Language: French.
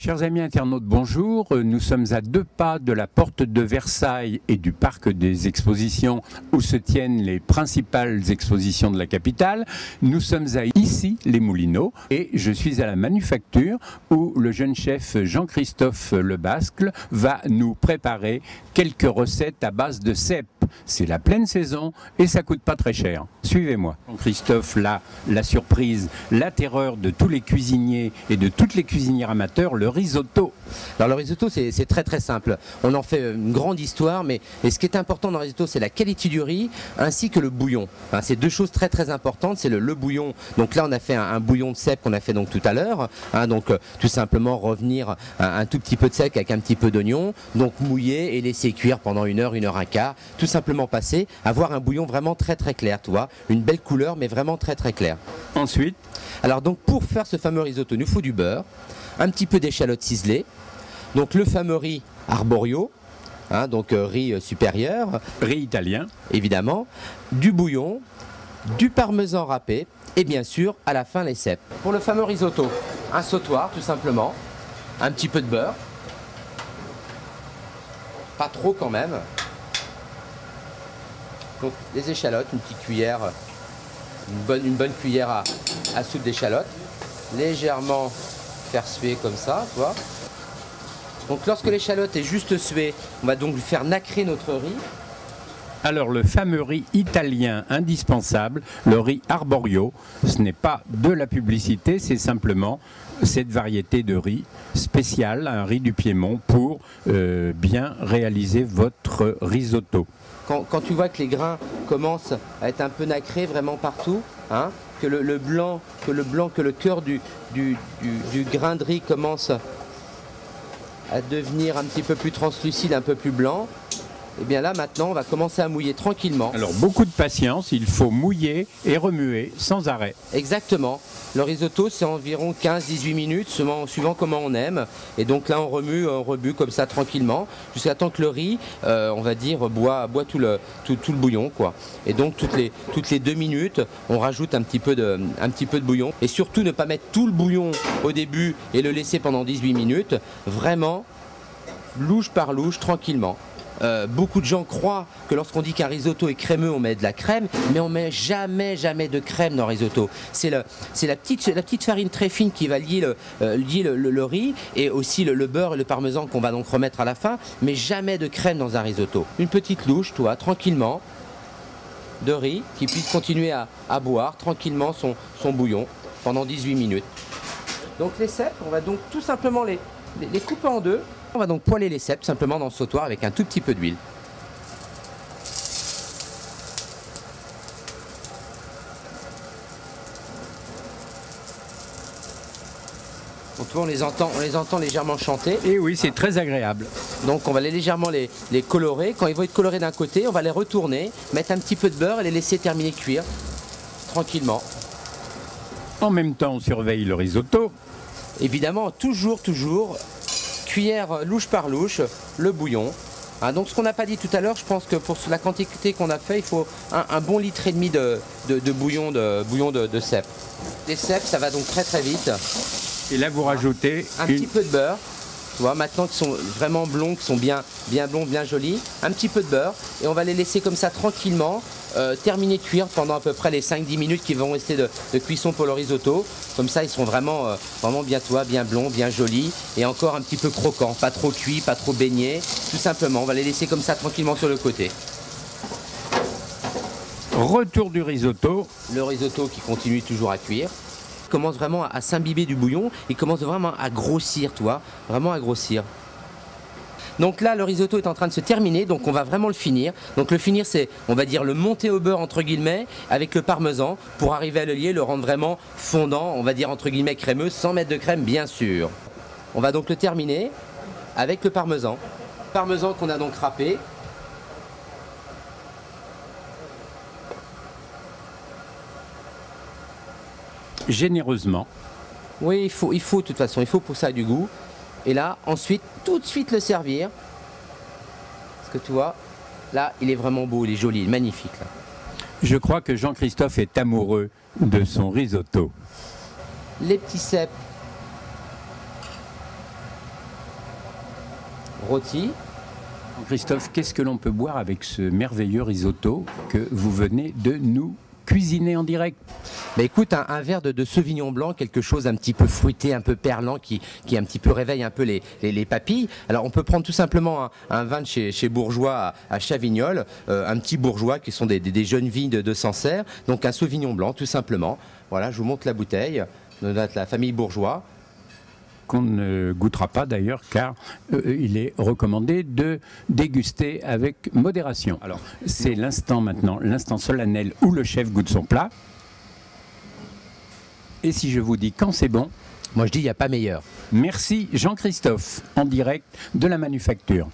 Chers amis internautes, bonjour. Nous sommes à 2 pas de la porte de Versailles et du parc des expositions où se tiennent les principales expositions de la capitale. Nous sommes à Issy-les-Moulineaux et je suis à la manufacture où le jeune chef Jean-Christophe Lebascle va nous préparer quelques recettes à base de cèpe. C'est la pleine saison et ça coûte pas très cher. Suivez-moi. Jean-Christophe, là, la surprise, la terreur de tous les cuisiniers et de toutes les cuisinières amateurs, le risotto. Alors le risotto c'est très simple, on en fait une grande histoire, mais ce qui est important dans le risotto c'est la qualité du riz ainsi que le bouillon. Enfin, c'est deux choses très importantes, c'est le bouillon. Donc là on a fait un bouillon de cèpe qu'on a fait donc tout à l'heure, donc tout simplement revenir un tout petit peu de sec avec un petit peu d'oignon, donc mouiller et laisser cuire pendant 1 heure, 1 heure un quart, tout simplement passer, avoir un bouillon vraiment très clair, tu vois, une belle couleur mais vraiment très claire. Ensuite, alors donc pour faire ce fameux risotto, il nous faut du beurre, un petit peu d'échalotes ciselées, donc le fameux riz arborio, donc riz supérieur, riz italien, évidemment, du bouillon, du parmesan râpé et bien sûr à la fin les cèpes. Pour le fameux risotto, un sautoir tout simplement, un petit peu de beurre, pas trop quand même, donc les échalotes, une petite cuillère, une bonne cuillère à soupe d'échalotes, légèrement faire suer comme ça, tu vois. Donc lorsque l'échalote est juste suée, on va donc faire nacrer notre riz. Alors le fameux riz italien indispensable, le riz arborio, ce n'est pas de la publicité, c'est simplement cette variété de riz spécial, un riz du Piémont pour bien réaliser votre risotto. Quand tu vois que les grains commencent à être un peu nacrés vraiment partout, que le cœur du grain de riz commence à devenir un petit peu plus translucide, un peu plus blanc, et bien là maintenant on va commencer à mouiller tranquillement. Alors beaucoup de patience, il faut mouiller et remuer sans arrêt. Exactement. Le risotto c'est environ 15-18 minutes suivant comment on aime, et donc là on rebue comme ça tranquillement jusqu'à temps que le riz on va dire boit tout le bouillon quoi. Et donc toutes les 2 minutes on rajoute un petit peu de bouillon, et surtout ne pas mettre tout le bouillon au début et le laisser pendant 18 minutes, vraiment louche par louche tranquillement. Beaucoup de gens croient que lorsqu'on dit qu'un risotto est crémeux, on met de la crème, mais on met jamais de crème dans le risotto. C'est la petite farine très fine qui va lier le riz, et aussi le beurre et le parmesan qu'on va donc remettre à la fin, mais jamais de crème dans un risotto. Une petite louche, toi, tranquillement, de riz qui puisse continuer à boire tranquillement son bouillon pendant 18 minutes. Donc les cèpes, on va donc tout simplement les couper en deux. On va donc poêler les cèpes simplement dans le sautoir avec un tout petit peu d'huile. Donc on les entend légèrement chanter. Et oui, c'est très agréable. Donc on va légèrement les colorer. Quand ils vont être colorés d'un côté, on va les retourner, mettre un petit peu de beurre et les laisser terminer de cuire tranquillement. En même temps, on surveille le risotto. Évidemment, toujours cuillère louche par louche, le bouillon. Donc ce qu'on n'a pas dit tout à l'heure, je pense que pour la quantité qu'on a fait, il faut un bon litre et demi de bouillon de cèpe. Les cèpes, ça va donc très vite. Et là, vous rajoutez un petit peu de beurre. Tu vois, maintenant qu'ils sont vraiment blonds, qu'ils sont bien blonds, bien jolis, un petit peu de beurre, et on va les laisser comme ça tranquillement terminer de cuire pendant à peu près les 5-10 minutes qui vont rester de cuisson pour le risotto. Comme ça, ils sont vraiment bien blonds, bien jolis, et encore un petit peu croquants, pas trop cuits, pas trop baignés, tout simplement. On va les laisser comme ça tranquillement sur le côté. Retour du risotto. Le risotto qui continue toujours à cuire. Commence vraiment à s'imbiber du bouillon, il commence vraiment à grossir, tu vois, vraiment à grossir. Donc là, le risotto est en train de se terminer, donc on va vraiment le finir. Donc le finir, c'est, on va dire, le monter au beurre, entre guillemets, avec le parmesan, pour arriver à le lier, le rendre vraiment fondant, on va dire, entre guillemets, crémeux, sans mettre de crème, bien sûr. On va donc le terminer avec le parmesan. Parmesan qu'on a donc râpé. Généreusement. Oui, il faut de toute façon, il faut pour ça du goût. Et là, ensuite, tout de suite le servir. Parce que tu vois, là, il est vraiment beau, il est joli, il est magnifique. Là. Je crois que Jean-Christophe est amoureux de son risotto. Les petits cèpes rôti. Christophe, qu'est-ce que l'on peut boire avec ce merveilleux risotto que vous venez de nous cuisiner en direct? Bah écoute, un verre de Sauvignon blanc, quelque chose un petit peu fruité, un peu perlant, qui un petit peu réveille un peu les papilles. Alors on peut prendre tout simplement un vin de chez Bourgeois à Chavignol, un petit Bourgeois qui sont des jeunes vignes de Sancerre, donc un Sauvignon blanc tout simplement. Voilà, je vous montre la bouteille de la famille Bourgeois. Qu'on ne goûtera pas d'ailleurs, car il est recommandé de déguster avec modération. Alors, c'est l'instant maintenant, l'instant solennel où le chef goûte son plat. Et si je vous dis quand c'est bon, moi je dis il n'y a pas meilleur. Merci Jean-Christophe, en direct de la Manufacture.